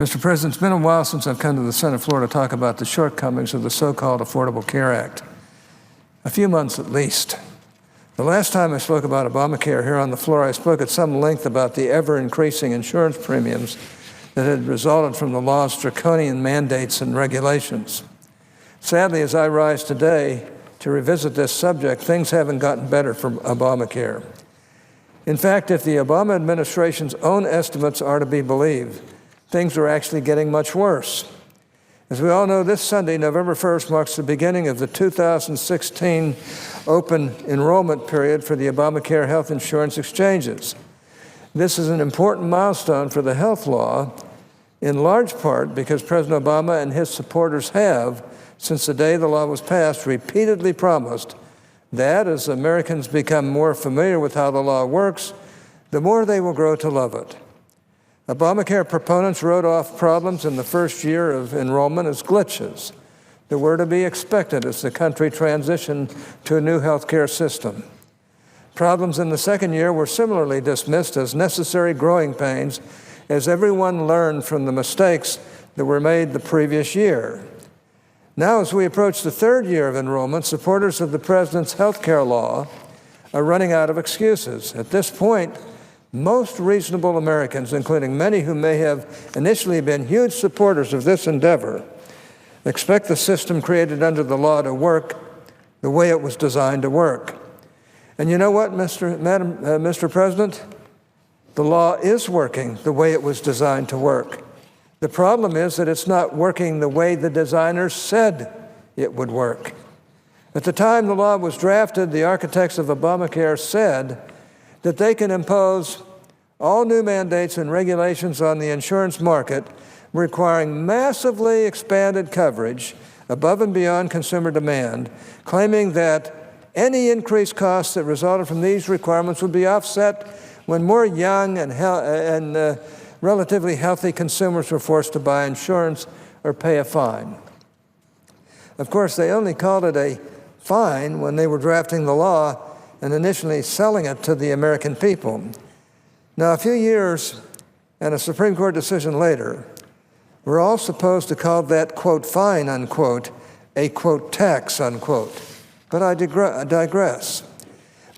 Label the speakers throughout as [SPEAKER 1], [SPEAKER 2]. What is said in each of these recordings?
[SPEAKER 1] Mr. President, it's been a while since I've come to the Senate floor to talk about the shortcomings of the so-called Affordable Care Act. A few months at least. The last time I spoke about Obamacare here on the floor, I spoke at some length about the ever-increasing insurance premiums that had resulted from the law's draconian mandates and regulations. Sadly, as I rise today to revisit this subject, things haven't gotten better for Obamacare. In fact, if the Obama administration's own estimates are to be believed, things are actually getting much worse. As we all know, this Sunday, November 1st, marks the beginning of the 2016 open enrollment period for the Obamacare health insurance exchanges. This is an important milestone for the health law, in large part because President Obama and his supporters have, since the day the law was passed, repeatedly promised that as Americans become more familiar with how the law works, the more they will grow to love it. Obamacare proponents wrote off problems in the first year of enrollment as glitches that were to be expected as the country transitioned to a new health care system. Problems in the second year were similarly dismissed as necessary growing pains as everyone learned from the mistakes that were made the previous year. Now, as we approach the third year of enrollment, supporters of the president's health care law are running out of excuses. At this point, most reasonable Americans, including many who may have initially been huge supporters of this endeavor, expect the system created under the law to work the way it was designed to work. And you know what, Mr. President? The law is working the way it was designed to work. The problem is that it's not working the way the designers said it would work. At the time the law was drafted, the architects of Obamacare said that they can impose all new mandates and regulations on the insurance market requiring massively expanded coverage above and beyond consumer demand, claiming that any increased costs that resulted from these requirements would be offset when more young and relatively healthy consumers were forced to buy insurance or pay a fine. Of course, they only called it a fine when they were drafting the law and initially selling it to the American people. Now, a few years and a Supreme Court decision later, we're all supposed to call that, quote, fine, unquote, a, quote, tax, unquote. But I digress.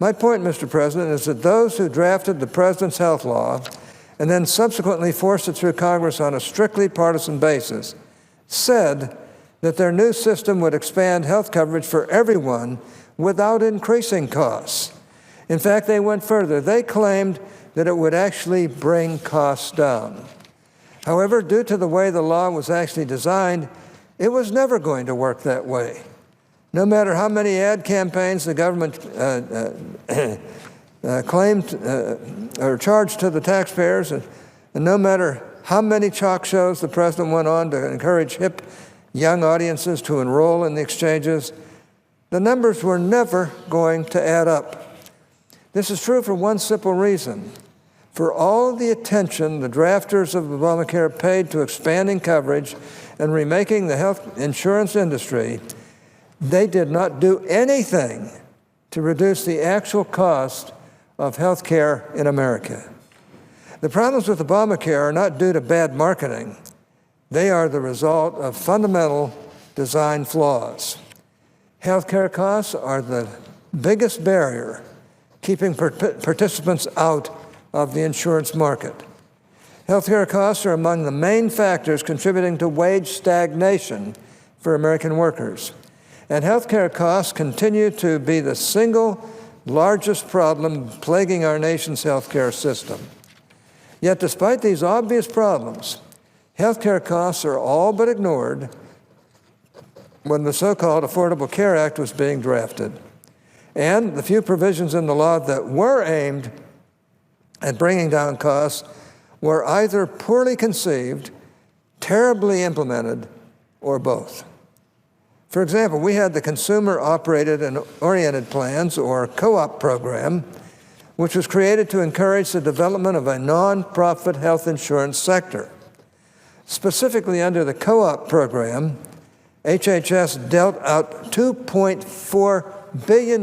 [SPEAKER 1] My point, Mr. President, is that those who drafted the president's health law and then subsequently forced it through Congress on a strictly partisan basis said that their new system would expand health coverage for everyone without increasing costs. In fact, they went further. They claimed that it would actually bring costs down. However, due to the way the law was actually designed, it was never going to work that way. No matter how many ad campaigns the government claimed or charged to the taxpayers, and no matter how many chalk shows the president went on to encourage hip young audiences to enroll in the exchanges, the numbers were never going to add up. This is true for one simple reason. For all the attention the drafters of Obamacare paid to expanding coverage and remaking the health insurance industry, they did not do anything to reduce the actual cost of health care in America. The problems with Obamacare are not due to bad marketing. They are the result of fundamental design flaws. Healthcare costs are the biggest barrier keeping participants out of the insurance market. Healthcare costs are among the main factors contributing to wage stagnation for American workers. And healthcare costs continue to be the single largest problem plaguing our nation's healthcare system. Yet despite these obvious problems, healthcare costs are all but ignored when the so-called Affordable Care Act was being drafted. And the few provisions in the law that were aimed at bringing down costs were either poorly conceived, terribly implemented, or both. For example, we had the Consumer-Operated and Oriented Plans, or co-op program, which was created to encourage the development of a nonprofit health insurance sector. Specifically under the co-op program, HHS dealt out $2.4 billion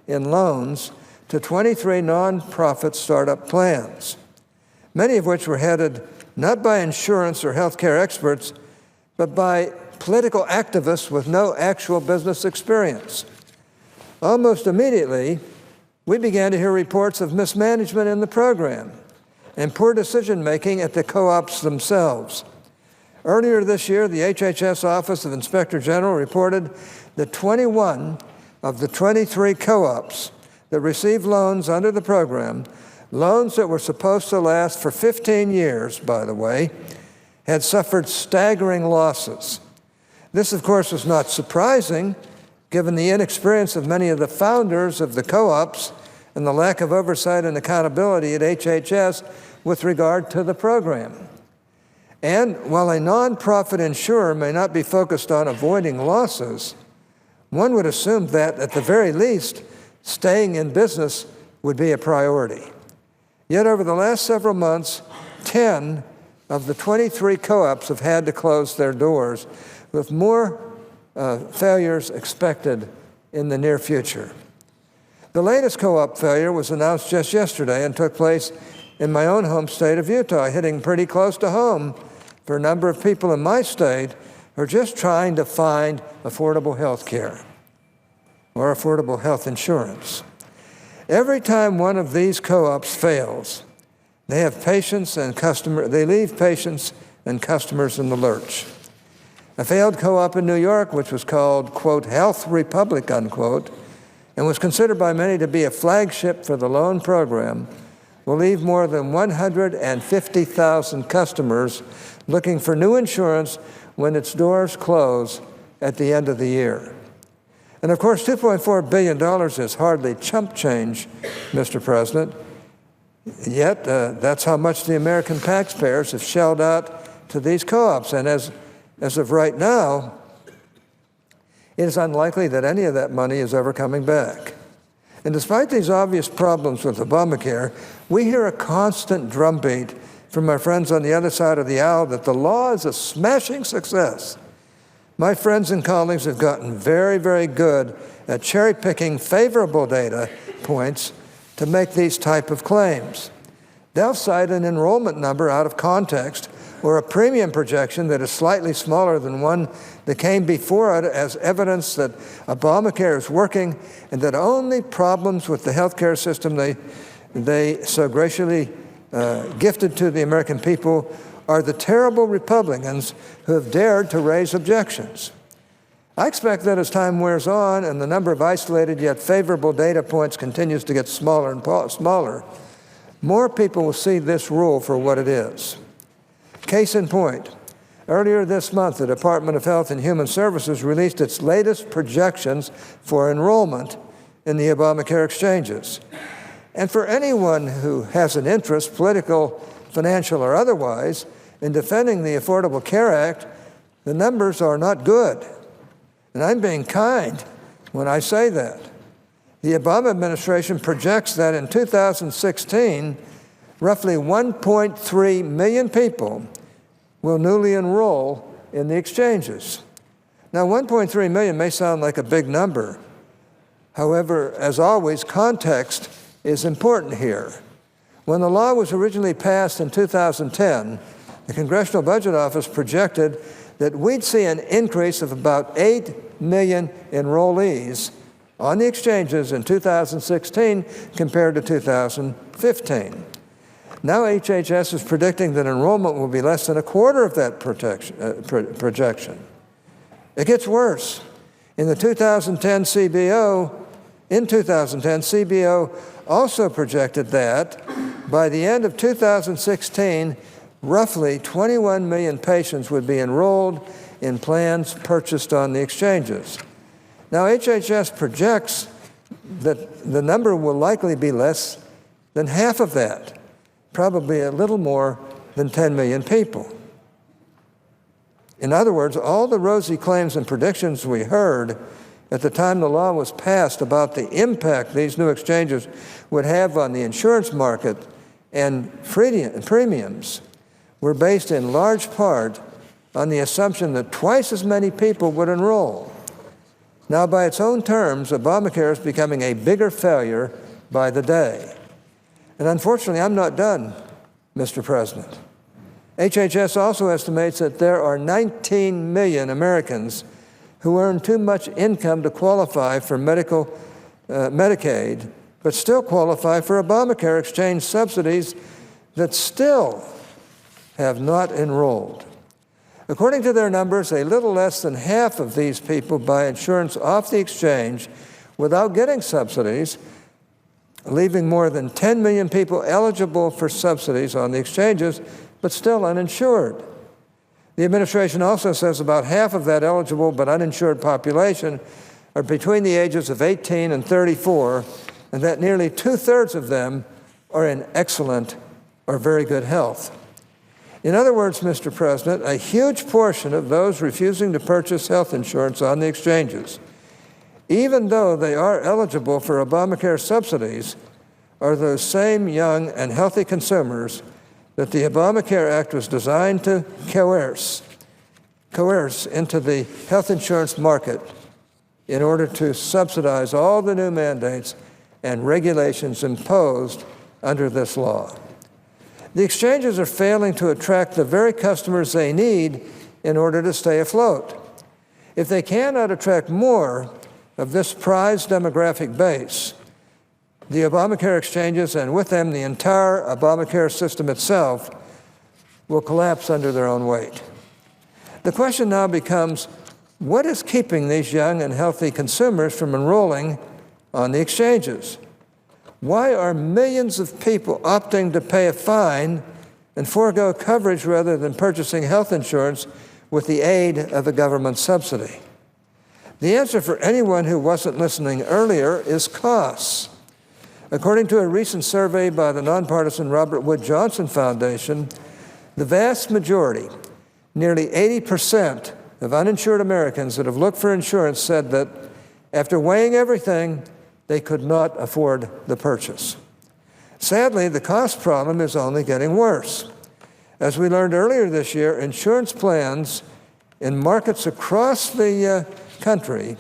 [SPEAKER 1] in loans to 23 nonprofit startup plans, many of which were headed not by insurance or healthcare experts, but by political activists with no actual business experience. Almost immediately, we began to hear reports of mismanagement in the program and poor decision-making at the co-ops themselves. Earlier this year, the HHS Office of Inspector General reported that 21 of the 23 co-ops that received loans under the program, loans that were supposed to last for 15 years, by the way, had suffered staggering losses. This, of course, was not surprising, given the inexperience of many of the founders of the co-ops and the lack of oversight and accountability at HHS with regard to the program. And while a nonprofit insurer may not be focused on avoiding losses, one would assume that, at the very least, staying in business would be a priority. Yet over the last several months, 10 of the 23 co-ops have had to close their doors, with more failures expected in the near future. The latest co-op failure was announced just yesterday and took place in my own home state of Utah, hitting pretty close to home for a number of people in my state who are just trying to find affordable health care or affordable health insurance. Every time one of these co-ops fails, they leave patients and customers in the lurch. A failed co-op in New York, which was called, quote, Health Republic, unquote, and was considered by many to be a flagship for the loan program, will leave more than 150,000 customers looking for new insurance when its doors close at the end of the year. And of course, $2.4 billion is hardly chump change, Mr. President. Yet, that's how much the American taxpayers have shelled out to these co-ops. And as of right now, it is unlikely that any of that money is ever coming back. And despite these obvious problems with Obamacare, we hear a constant drumbeat from my friends on the other side of the aisle that the law is a smashing success. My friends and colleagues have gotten very, very good at cherry-picking favorable data points to make these type of claims. They'll cite an enrollment number out of context or a premium projection that is slightly smaller than one that came before it as evidence that Obamacare is working and that only problems with the healthcare system they so graciously gifted to the American people are the terrible Republicans who have dared to raise objections. I expect that as time wears on and the number of isolated yet favorable data points continues to get smaller and smaller, more people will see this rule for what it is. Case in point, earlier this month, the Department of Health and Human Services released its latest projections for enrollment in the Obamacare exchanges. And for anyone who has an interest, political, financial, or otherwise, in defending the Affordable Care Act, the numbers are not good. And I'm being kind when I say that. The Obama administration projects that in 2016, roughly 1.3 million people will newly enroll in the exchanges. Now, 1.3 million may sound like a big number. However, as always, context is important here. When the law was originally passed in 2010, the Congressional Budget Office projected that we'd see an increase of about 8 million enrollees on the exchanges in 2016 compared to 2015. Now HHS is predicting that enrollment will be less than a quarter of that projection. It gets worse. In 2010, CBO also projected that by the end of 2016, roughly 21 million patients would be enrolled in plans purchased on the exchanges. Now, HHS projects that the number will likely be less than half of that, probably a little more than 10 million people. In other words, all the rosy claims and predictions we heard at the time the law was passed about the impact these new exchanges would have on the insurance market and premiums were based in large part on the assumption that twice as many people would enroll. Now, by its own terms, Obamacare is becoming a bigger failure by the day. And unfortunately, I'm not done, Mr. President. HHS also estimates that there are 19 million Americans who earn too much income to qualify for Medicaid, but still qualify for Obamacare exchange subsidies that still have not enrolled. According to their numbers, a little less than half of these people buy insurance off the exchange without getting subsidies, leaving more than 10 million people eligible for subsidies on the exchanges, but still uninsured. The administration also says about half of that eligible but uninsured population are between the ages of 18 and 34, and that nearly two-thirds of them are in excellent or very good health. In other words, Mr. President, a huge portion of those refusing to purchase health insurance on the exchanges, even though they are eligible for Obamacare subsidies, are those same young and healthy consumers that the Obamacare Act was designed to coerce into the health insurance market in order to subsidize all the new mandates and regulations imposed under this law. The exchanges are failing to attract the very customers they need in order to stay afloat. If they cannot attract more of this prized demographic base, the Obamacare exchanges, and with them the entire Obamacare system itself, will collapse under their own weight. The question now becomes, what is keeping these young and healthy consumers from enrolling on the exchanges? Why are millions of people opting to pay a fine and forego coverage rather than purchasing health insurance with the aid of a government subsidy? The answer for anyone who wasn't listening earlier is costs. According to a recent survey by the nonpartisan Robert Wood Johnson Foundation, the vast majority, nearly 80% of uninsured Americans that have looked for insurance said that after weighing everything, they could not afford the purchase. Sadly, the cost problem is only getting worse. As we learned earlier this year, insurance plans in markets across the country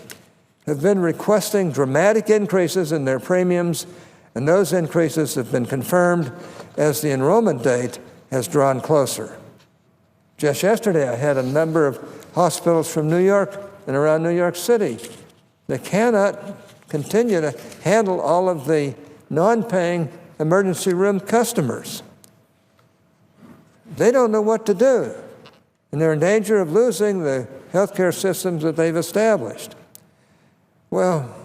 [SPEAKER 1] have been requesting dramatic increases in their premiums, and those increases have been confirmed as the enrollment date has drawn closer. Just yesterday, I had a number of hospitals from New York and around New York City that cannot continue to handle all of the non-paying emergency room customers. They don't know what to do, and they're in danger of losing the healthcare systems that they've established. Well,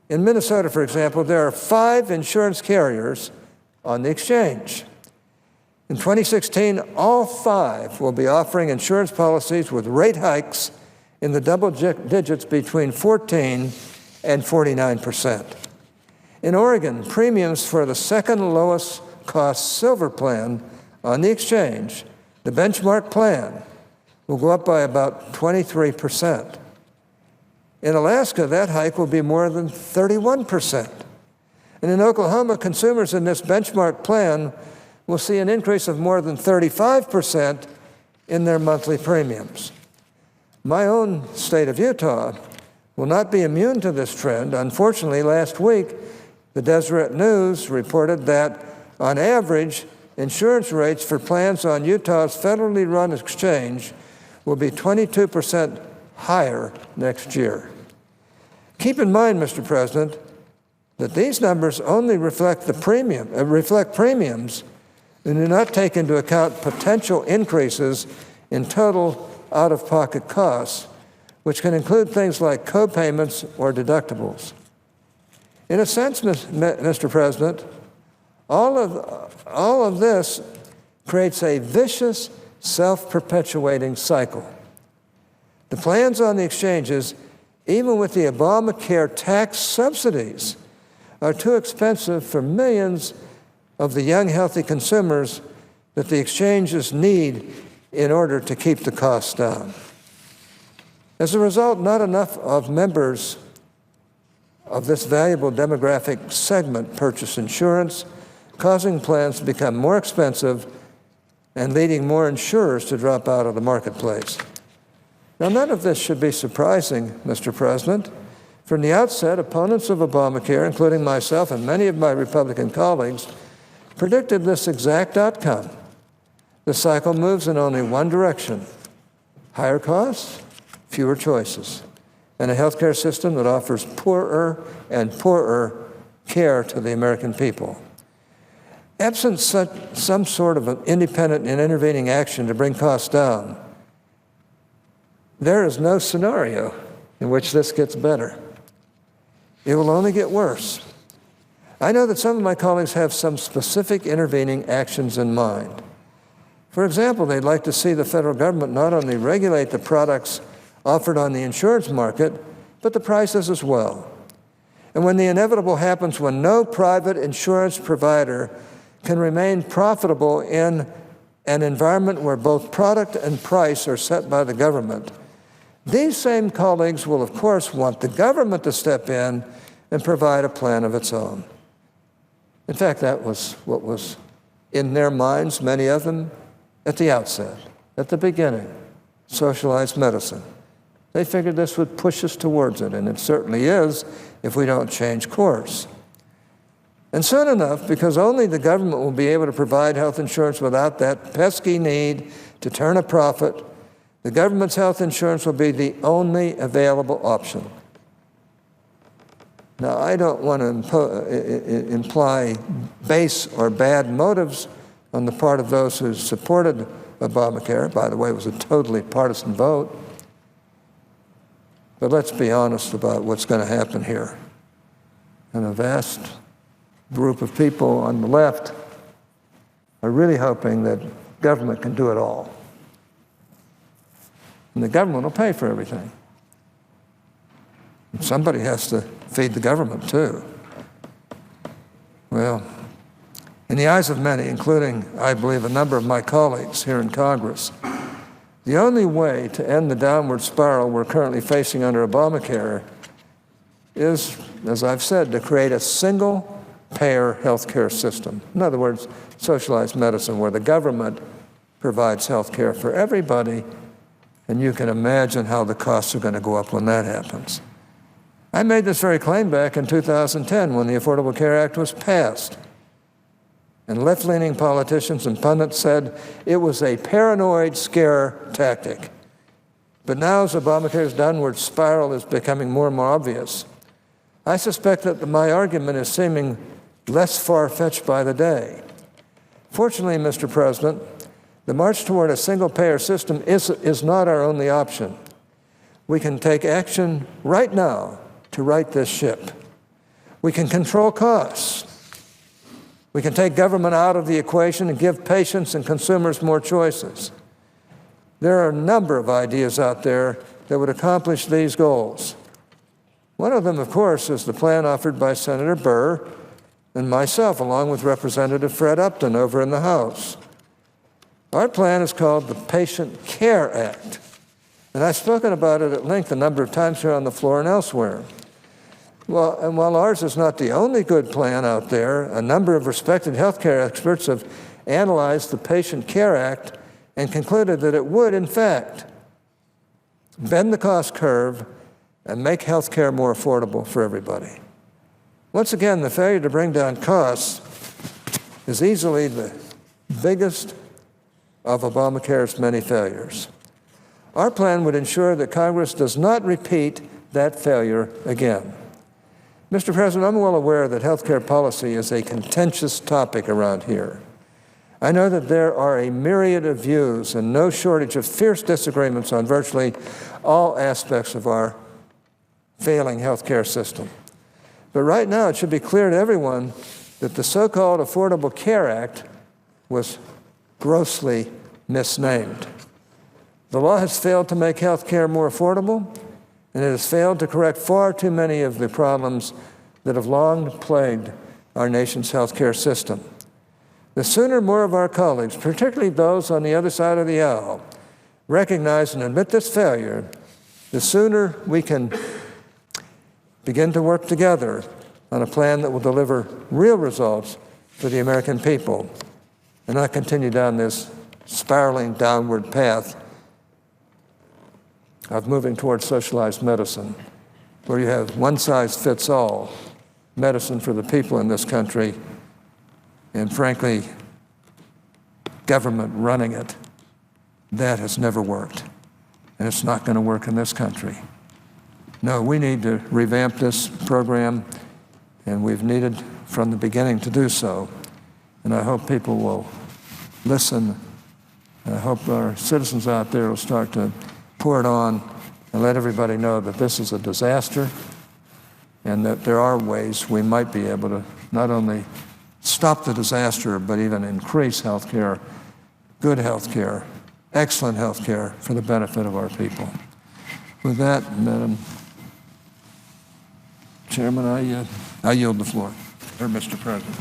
[SPEAKER 1] in Minnesota, for example, there are 5 insurance carriers on the exchange. In 2016, all 5 will be offering insurance policies with rate hikes in the double digits between 14 and 49%. In Oregon, premiums for the second lowest cost silver plan on the exchange, the benchmark plan, will go up by about 23%. In Alaska, that hike will be more than 31%. And in Oklahoma, consumers in this benchmark plan will see an increase of more than 35% in their monthly premiums. My own state of Utah will not be immune to this trend. Unfortunately, last week, the Deseret News reported that, on average, insurance rates for plans on Utah's federally run exchange will be 22% higher next year. Keep in mind, Mr. President, that these numbers only reflect premiums and do not take into account potential increases in total out-of-pocket costs, which can include things like co-payments or deductibles. In a sense, Mr. President, all of this creates a vicious, self-perpetuating cycle. The plans on the exchanges, even with the Obamacare tax subsidies, are too expensive for millions of the young, healthy consumers that the exchanges need in order to keep the costs down. As a result, not enough of members of this valuable demographic segment purchase insurance, causing plans to become more expensive and leading more insurers to drop out of the marketplace. Now, none of this should be surprising, Mr. President. From the outset, opponents of Obamacare, including myself and many of my Republican colleagues, predicted this exact outcome. The cycle moves in only one direction: higher costs, fewer choices, and a healthcare system that offers poorer and poorer care to the American people. Absent some sort of an independent and intervening action to bring costs down, there is no scenario in which this gets better. It will only get worse. I know that some of my colleagues have some specific intervening actions in mind. For example, they'd like to see the federal government not only regulate the products offered on the insurance market, but the prices as well. And when the inevitable happens, when no private insurance provider can remain profitable in an environment where both product and price are set by the government, these same colleagues will, of course, want the government to step in and provide a plan of its own. In fact, that was what was in their minds, many of them, at the outset, at the beginning: socialized medicine. They figured this would push us towards it, and it certainly is if we don't change course. And soon enough, because only the government will be able to provide health insurance without that pesky need to turn a profit, the government's health insurance will be the only available option. Now, I don't want to imply base or bad motives on the part of those who supported Obamacare. By the way, it was a totally partisan vote. But let's be honest about what's going to happen here. And a vast group of people on the left are really hoping that government can do it all. And the government will pay for everything. And somebody has to feed the government, too. Well, in the eyes of many, including, I believe, a number of my colleagues here in Congress, the only way to end the downward spiral we're currently facing under Obamacare is, as I've said, to create a single-payer health care system. In other words, socialized medicine, where the government provides health care for everybody, and you can imagine how the costs are going to go up when that happens. I made this very claim back in 2010 when the Affordable Care Act was passed. And left-leaning politicians and pundits said it was a paranoid scare tactic. But now, as Obamacare's downward spiral is becoming more and more obvious, I suspect that my argument is seeming less far-fetched by the day. Fortunately, Mr. President, the march toward a single-payer system is not our only option. We can take action right now to right this ship. We can control costs. We can take government out of the equation and give patients and consumers more choices. There are a number of ideas out there that would accomplish these goals. One of them, of course, is the plan offered by Senator Burr and myself, along with Representative Fred Upton over in the House. Our plan is called the Patient Care Act, and I've spoken about it at length a number of times here on the floor and elsewhere. Well, and while ours is not the only good plan out there, a number of respected healthcare experts have analyzed the Patient Care Act and concluded that it would, in fact, bend the cost curve and make healthcare more affordable for everybody. Once again, the failure to bring down costs is easily the biggest of Obamacare's many failures. Our plan would ensure that Congress does not repeat that failure again. Mr. President, I'm well aware that healthcare policy is a contentious topic around here. I know that there are a myriad of views and no shortage of fierce disagreements on virtually all aspects of our failing healthcare system. But right now, it should be clear to everyone that the so-called Affordable Care Act was grossly misnamed. The law has failed to make health care more affordable, and it has failed to correct far too many of the problems that have long plagued our nation's health care system. The sooner more of our colleagues, particularly those on the other side of the aisle, recognize and admit this failure, the sooner we can begin to work together on a plan that will deliver real results for the American people and not continue down this spiraling downward path of moving towards socialized medicine, where you have one-size-fits-all medicine for the people in this country, and frankly, government running it. That has never worked, and it's not going to work in this country. No, we need to revamp this program, and we've needed from the beginning to do so. And I hope people will listen. I hope our citizens out there will start to pour it on and let everybody know that this is a disaster and that there are ways we might be able to not only stop the disaster, but even increase health care, good health care, excellent health care for the benefit of our people. With that, Madam Chairman, I yield the floor, or Mr. President.